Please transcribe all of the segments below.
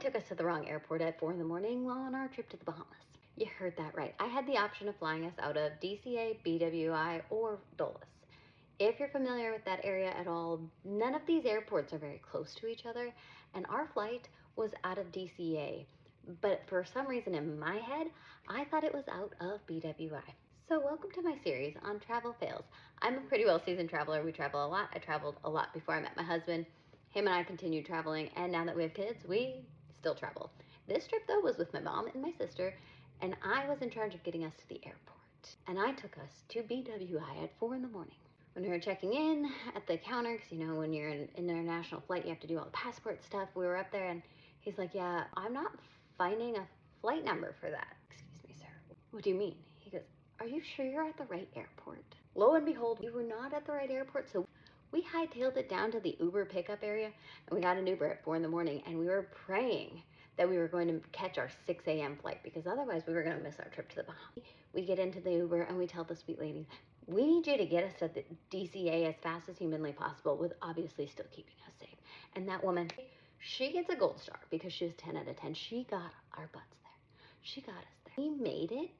took us to the wrong airport at 4 in the morning while on our trip to the Bahamas. You heard that right. I had the option of flying us out of DCA, BWI, or Dulles. If you're familiar with that area at all, none of these airports are very close to each other, and our flight was out of DCA. But for some reason in my head, I thought it was out of BWI. So welcome to my series on travel fails. I'm a pretty well-seasoned traveler. We travel a lot. I traveled a lot before I met my husband. Him and I continued traveling, and now that we have kids, we still travel. This trip, though, was with my mom and my sister, and I was in charge of getting us to the airport. And I took us to BWI at 4 in the morning. When we were checking in at the counter, because you know, when you're in an international flight, you have to do all the passport stuff. We were up there, and he's like, yeah, I'm not finding a flight number for that. Excuse me, sir. What do you mean? He goes, are you sure you're at the right airport? Lo and behold, we were not at the right airport, so we hightailed it down to the Uber pickup area, and we got an Uber at 4 in the morning, and we were praying that we were going to catch our 6 a.m. flight, because otherwise we were going to miss our trip to the Bahamas. We get into the Uber, and we tell the sweet lady, we need you to get us to the DCA as fast as humanly possible, with obviously still keeping us safe. And that woman, she gets a gold star, because she was 10 out of 10. She got our butts there. She got us there. We made it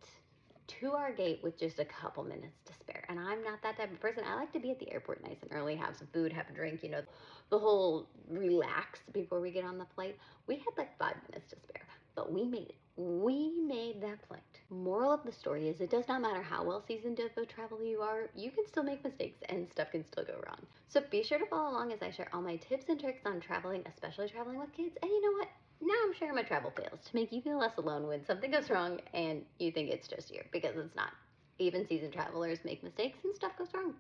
to our gate with just a couple minutes to spare. And I'm not that type of person. I like to be at the airport nice and early, have some food, have a drink, you know, the whole relax before we get on the flight. We had like 5 minutes to spare, but we made it. We made that flight. Moral of the story is it does not matter how well seasoned of a traveler you are, you can still make mistakes and stuff can still go wrong. So be sure to follow along as I share all my tips and tricks on traveling, especially traveling with kids. And you know what? Now I'm sharing my travel fails to make you feel less alone when something goes wrong and you think it's just you, because it's not. Even seasoned travelers make mistakes and stuff goes wrong.